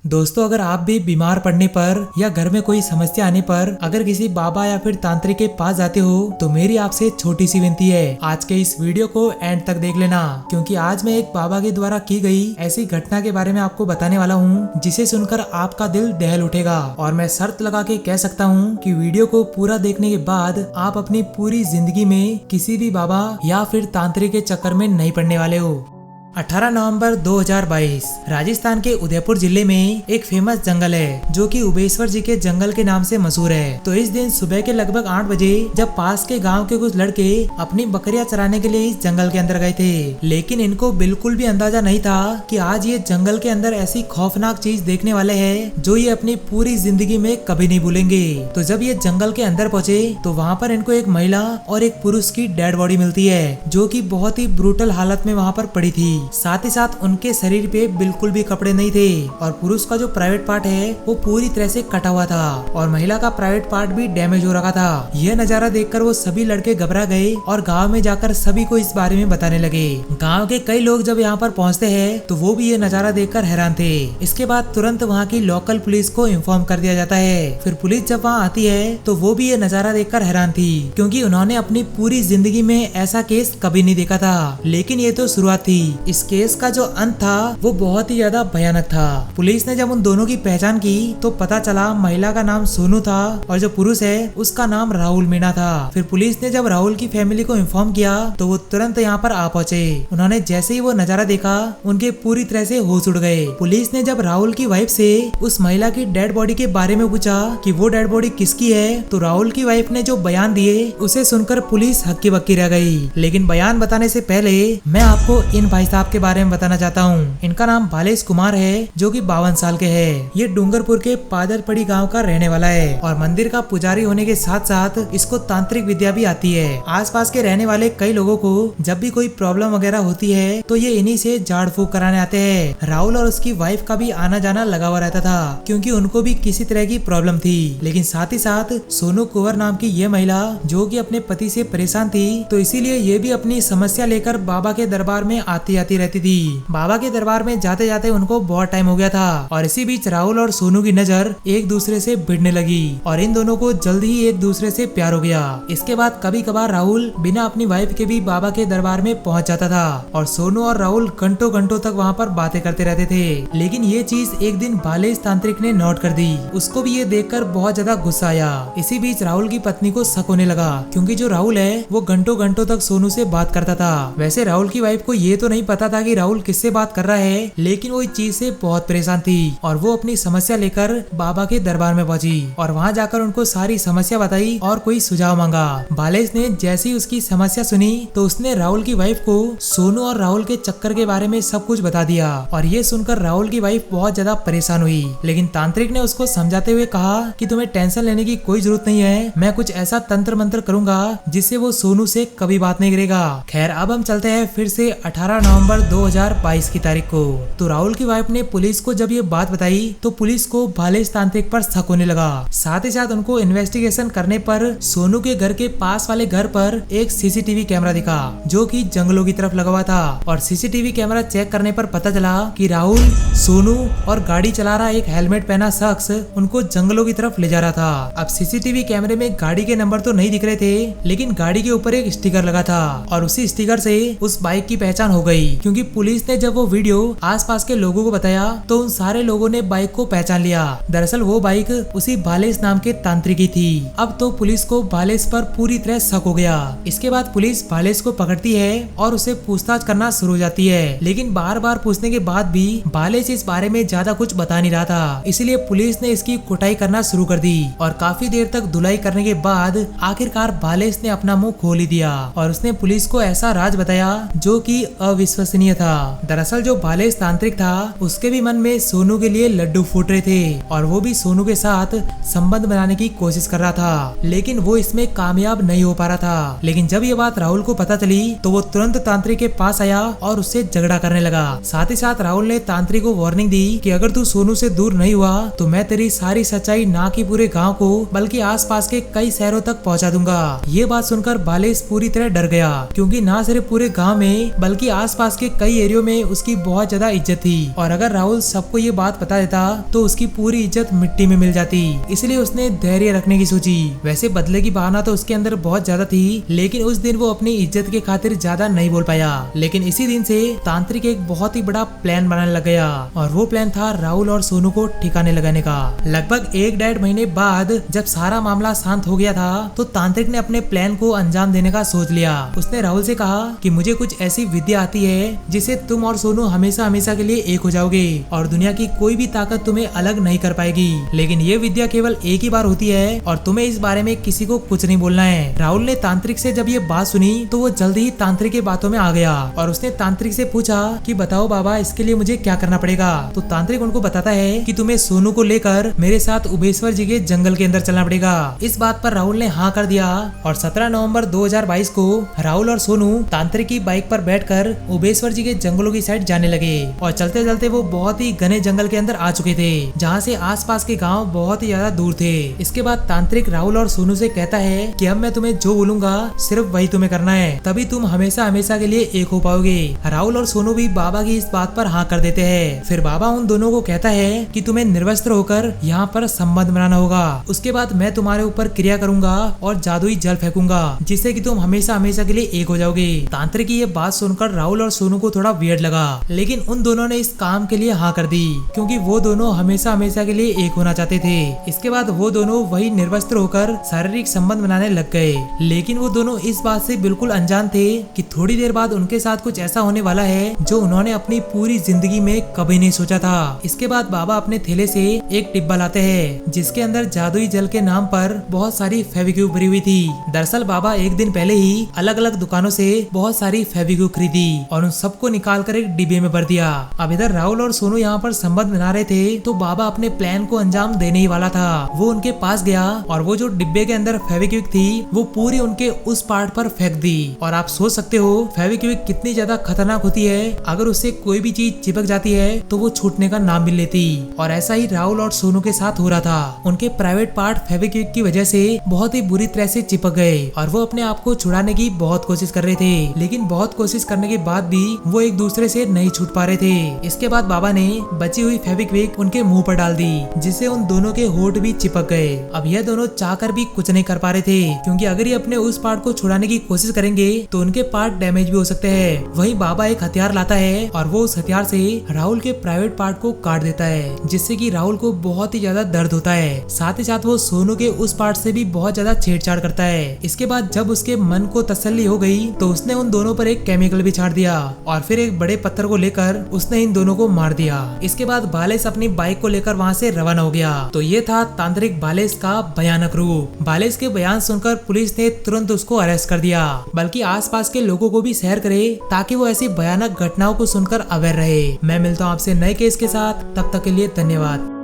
दोस्तों, अगर आप भी बीमार पड़ने पर या घर में कोई समस्या आने पर अगर किसी बाबा या फिर तांत्रिक के पास जाते हो तो मेरी आपसे छोटी सी विनती है, आज के इस वीडियो को एंड तक देख लेना, क्योंकि आज मैं एक बाबा के द्वारा की गई ऐसी घटना के बारे में आपको बताने वाला हूँ जिसे सुनकर आपका दिल दहल उठेगा। और मैं शर्त लगा के कह सकता हूँ कि वीडियो को पूरा देखने के बाद आप अपनी पूरी जिंदगी में किसी भी बाबा या फिर तांत्रिक के चक्कर में नहीं पड़ने वाले हो। 18 नवंबर 2022 राजस्थान के उदयपुर जिले में एक फेमस जंगल है जो कि उबेश्वर जी के जंगल के नाम से मशहूर है। तो इस दिन सुबह के लगभग 8 बजे जब पास के गांव के कुछ लड़के अपनी बकरियां चराने के लिए इस जंगल के अंदर गए थे, लेकिन इनको बिल्कुल भी अंदाजा नहीं था कि आज ये जंगल के अंदर ऐसी खौफनाक चीज देखने वाले हैं जो ये अपनी पूरी जिंदगी में कभी नहीं भूलेंगे। तो जब ये जंगल के अंदर पहुंचे तो वहाँ पर इनको एक महिला और एक पुरुष की डेड बॉडी मिलती है जो की बहुत ही ब्रूटल हालत में वहाँ पर पड़ी थी। साथ ही साथ उनके शरीर पे बिल्कुल भी कपड़े नहीं थे और पुरुष का जो प्राइवेट पार्ट है वो पूरी तरह से कटा हुआ था और महिला का प्राइवेट पार्ट भी डैमेज हो रखा था। यह नजारा देखकर वो सभी लड़के घबरा गए और गांव में जाकर सभी को इस बारे में बताने लगे। गांव के कई लोग जब यहाँ पर पहुँचते हैं तो वो भी ये नजारा देखकर हैरान थे। इसके बाद तुरंत वहाँ की लोकल पुलिस को इन्फॉर्म कर दिया जाता है। फिर पुलिस जब वहाँ आती है तो वो भी ये नजारा देखकर हैरान थी, क्योंकि उन्होंने अपनी पूरी जिंदगी में ऐसा केस कभी नहीं देखा था। लेकिन ये तो शुरुआत थी, इस केस का जो अंत था वो बहुत ही ज्यादा भयानक था। पुलिस ने जब उन दोनों की पहचान की तो पता चला महिला का नाम सोनू था और जो पुरुष है उसका नाम राहुल मीणा था। फिर पुलिस ने जब राहुल की फैमिली को इन्फॉर्म किया तो वो तुरंत यहाँ पर आ पहुंचे। उन्होंने जैसे ही वो नजारा देखा उनके पूरी तरह से होश उड़ गए। पुलिस ने जब राहुल की वाइफ से उस महिला की डेड बॉडी के बारे में पूछा कि वो डेड बॉडी किसकी है, तो राहुल की वाइफ ने जो बयान दिए उसे सुनकर पुलिस हक्की बक्की रह गई। लेकिन बयान बताने से पहले मैं आपको इन भाई साहब के बारे में बताना चाहता हूँ। इनका नाम भालेश कुमार है जो कि 52 साल के हैं। ये डूंगरपुर के पादरपड़ी गांव का रहने वाला है और मंदिर का पुजारी होने के साथ साथ इसको तांत्रिक विद्या भी आती है। आसपास के रहने वाले कई लोगों को जब भी कोई प्रॉब्लम वगैरह होती है तो ये इन्हीं से झाड़ फूक कराने आते हैं। राहुल और उसकी वाइफ का भी आना जाना लगा हुआ रहता था, क्योंकि उनको भी किसी तरह की प्रॉब्लम थी। लेकिन साथ ही साथ सोनू कुंवर नाम की ये महिला जो कि अपने पति से परेशान थी, तो इसीलिए ये भी अपनी समस्या लेकर बाबा के दरबार में आती आती रहती थी। बाबा के दरबार में जाते जाते उनको बहुत टाइम हो गया था और इसी बीच राहुल और सोनू की नजर एक दूसरे से भिड़ने लगी और इन दोनों को जल्द ही एक दूसरे से प्यार हो गया। इसके बाद कभी कभार राहुल बिना अपनी वाइफ के भी बाबा के दरबार में पहुंच जाता था और सोनू और राहुल घंटों घंटों तक वहां पर बातें करते रहते थे। लेकिन ये चीज एक दिन भालेश तांत्रिक ने नोट कर दी। उसको भी ये देखकर बहुत ज्यादा गुस्सा आया। इसी बीच राहुल की पत्नी को शक होने लगा, क्योंकि जो राहुल है वो घंटों घंटों तक सोनू से बात करता था। वैसे राहुल की वाइफ को ये तो नहीं पता था कि राहुल किससे बात कर रहा है, लेकिन वो इस चीज से बहुत परेशान थी और वो अपनी समस्या लेकर बाबा के दरबार में पहुंची और वहां जाकर उनको सारी समस्या बताई और कोई सुझाव मांगा। भालेश ने जैसे ही उसकी समस्या सुनी तो उसने राहुल की वाइफ को सोनू और राहुल के चक्कर के बारे में सब कुछ बता दिया और ये सुनकर राहुल की वाइफ बहुत ज्यादा परेशान हुई। लेकिन तांत्रिक ने उसको समझाते हुए कहा कि तुम्हें टेंशन लेने की कोई जरूरत नहीं है, मैं कुछ ऐसा तंत्र मंत्र करूंगा जिससे वो सोनू से कभी बात नहीं करेगा। खैर, अब हम चलते हैं फिर से 18 नवंबर 2022 की तारीख को। तो राहुल की वाइफ ने पुलिस को जब ये बात बताई तो पुलिस को भालेश तांत्रिक पर शक होने लगा। साथ ही साथ उनको इन्वेस्टिगेशन करने पर सोनू के घर के पास वाले घर पर एक सीसीटीवी कैमरा दिखा जो कि जंगलों की तरफ लगा हुआ था और सीसीटीवी कैमरा चेक करने पर पता चला कि राहुल, सोनू और गाड़ी चला रहा एक हेलमेट पहना शख्स उनको जंगलों की तरफ ले जा रहा था। अब सीसीटीवी कैमरे में गाड़ी के नंबर तो नहीं दिख रहे थे, लेकिन गाड़ी के ऊपर एक स्टिकर लगा था और उसी स्टिकर से उस बाइक की पहचान हो गई, क्योंकि पुलिस ने जब वो वीडियो आसपास के लोगों को बताया तो उन सारे लोगों ने बाइक को पहचान लिया। दरअसल वो बाइक उसी भालेश नाम के तांत्रिक की थी। अब तो पुलिस को भालेश पर पूरी तरह शक हो गया। इसके बाद पुलिस भालेश को पकड़ती है और उसे पूछताछ करना शुरू हो जाती है, लेकिन बार बार पूछने के बाद भी भालेश इस बारे में ज्यादा कुछ बता नहीं रहा था। इसलिए पुलिस ने इसकी कुटाई करना शुरू कर दी और काफी देर तक धुलाई करने के बाद आखिरकार भालेश ने अपना मुंह खोल ही दिया और उसने पुलिस को ऐसा राज बताया जो कि अविश्वसनीय था। दरअसल जो भालेश तांत्रिक था उसके भी मन में सोनू के लिए लड्डू फूट रहे थे और वो भी सोनू के साथ संबंध बनाने की कोशिश कर रहा था, लेकिन वो इसमें कामयाब नहीं हो पा रहा था। लेकिन जब ये बात राहुल को पता चली तो वो तुरंत तांत्रिक के पास आया और उससे झगड़ा करने लगा। साथ ही साथ राहुल ने तांत्रिक को वार्निंग दी कि अगर तू सोनू से दूर नहीं हुआ तो मैं तेरी सारी सच्चाई ना कि पूरे गाँव को बल्कि आसपास के कई शहरों तक पहुँचा दूंगा। ये बात सुनकर भालेश पूरी तरह डर गया, क्योंकि ना सिर्फ पूरे गाँव में बल्कि आसपास आसपास के कई एरियो में उसकी बहुत ज्यादा इज्जत थी और अगर राहुल सबको ये बात बता देता तो उसकी पूरी इज्जत मिट्टी में मिल जाती। इसलिए उसने धैर्य रखने की सोची। वैसे बदले की भावना तो उसके अंदर बहुत ज्यादा थी, लेकिन उस दिन वो अपनी इज्जत के खातिर ज्यादा नहीं बोल पाया। लेकिन इसी दिन से तांत्रिक एक बहुत ही बड़ा प्लान बनाने लग गया और वो प्लान था राहुल और सोनू को ठिकाने लगाने का। लगभग 1-1.5 महीने बाद जब सारा मामला शांत हो गया था तो तांत्रिक ने अपने प्लान को अंजाम देने का सोच लिया। उसने राहुल से कहा कि मुझे कुछ ऐसी विद्या आती है जिसे तुम और सोनू हमेशा हमेशा के लिए एक हो जाओगे और दुनिया की कोई भी ताकत तुम्हें अलग नहीं कर पाएगी। लेकिन ये विद्या केवल एक ही बार होती है और तुम्हें इस बारे में किसी को कुछ नहीं बोलना है। राहुल ने तांत्रिक से जब ये बात सुनी तो वो जल्दी ही तांत्रिक की बातों में आ गया और उसने तांत्रिक से पूछा कि बताओ बाबा, इसके लिए मुझे क्या करना पड़ेगा। तो तांत्रिक उनको बताता है कि तुम्हें सोनू को लेकर मेरे साथ उबेश्वर जी के जंगल के अंदर चलना पड़ेगा। इस बात पर राहुल ने हाँ कर दिया और 17 नवंबर 2022 को राहुल और सोनू तांत्रिक की बाइक पर बैठकर उबेश्वर जी के जंगलों की साइड जाने लगे और चलते चलते वो बहुत ही घने जंगल के अंदर आ चुके थे, जहाँ से आसपास के गांव बहुत ही ज्यादा दूर थे। इसके बाद तांत्रिक राहुल और सोनू से कहता है कि अब मैं तुम्हें जो बोलूंगा सिर्फ वही तुम्हें करना है, तभी तुम हमेशा हमेशा के लिए एक हो पाओगे। राहुल और सोनू भी बाबा की इस बात पर हाँ कर देते हैं। फिर बाबा उन दोनों को कहता है कि तुम्हें निर्वस्त्र होकर यहाँ पर संबंध बनाना होगा। उसके बाद मैं तुम्हारे ऊपर क्रिया करूंगा और जादुई जल फेंकूंगा जिससे कि तुम हमेशा हमेशा के लिए एक हो जाओगे। तांत्रिक की ये बात सुनकर राहुल और सोनू को थोड़ा वियर्ड लगा, लेकिन उन दोनों ने इस काम के लिए हाँ कर दी क्योंकि वो दोनों हमेशा हमेशा के लिए एक होना चाहते थे। इसके बाद वो दोनों वही निर्वस्त्र होकर शारीरिक संबंध बनाने लग गए, लेकिन वो दोनों इस बात से बिल्कुल अनजान थे कि थोड़ी देर बाद उनके साथ कुछ ऐसा होने वाला है जो उन्होंने अपनी पूरी जिंदगी में कभी नहीं सोचा था। इसके बाद बाबा अपने थैले से एक डिब्बा लाते हैं जिसके अंदर जादुई जल के नाम पर बहुत सारी फेविक्विक भरी हुई थी। दरअसल बाबा एक दिन पहले ही अलग अलग दुकानों से बहुत सारी फेविक्विक खरीदी और उन सबको निकाल कर एक डिब्बे में भर दिया। अब इधर राहुल और सोनू यहाँ पर संबंध बना रहे थे तो बाबा अपने प्लान को अंजाम देने ही वाला था। वो उनके पास गया और वो जो डिब्बे के अंदर फेविक्विक थी वो पूरी उनके उस पार्ट पर फेंक दी। और आप सोच सकते हो फेविक्विक कितनी ज्यादा खतरनाक होती है, अगर उससे कोई भी चीज चिपक जाती है तो वो छूटने का नाम भी लेती। और ऐसा ही राहुल और सोनू के साथ हो रहा था। उनके प्राइवेट पार्ट फेविक्विक की वजह से बहुत ही बुरी तरह से चिपक गए और वो अपने आप को छुड़ाने की बहुत कोशिश कर रहे थे, लेकिन बहुत कोशिश करने के बाद भी वो एक दूसरे से नहीं छूट पा रहे थे। इसके बाद बाबा ने बची हुई फेविक्विक उनके मुंह पर डाल दी जिससे उन दोनों के होंठ भी चिपक गए। अब यह दोनों चाहकर भी कुछ नहीं कर पा रहे थे क्योंकि अगर ये अपने उस पार्ट को छुड़ाने की कोशिश करेंगे तो उनके पार्ट डैमेज भी हो सकते हैं। वहीं बाबा एक हथियार लाता है और वो उस हथियार से राहुल के प्राइवेट पार्ट को काट देता है जिससे कि राहुल को बहुत ही ज्यादा दर्द होता है। साथ ही साथ वो सोनू के उस पार्ट से भी बहुत ज्यादा छेड़छाड़ करता है। इसके बाद जब उसके मन को तसल्ली हो गई तो उसने उन दोनों पर एक केमिकल भी छाड़ दिया और फिर एक बड़े पत्थर को लेकर उसने इन दोनों को मार दिया। इसके बाद बालेश अपनी बाइक को लेकर वहाँ से रवाना हो गया। तो ये था तांत्रिक बालेश का भयानक रूप। बालेश के बयान सुनकर पुलिस ने तुरंत उसको अरेस्ट कर दिया, बल्कि आसपास के लोगों को भी शेयर करे ताकि वो ऐसी भयानक घटनाओं को सुनकर अवेयर रहे। मैं मिलता हूँ आपसे नए केस के साथ, तब तक के लिए धन्यवाद।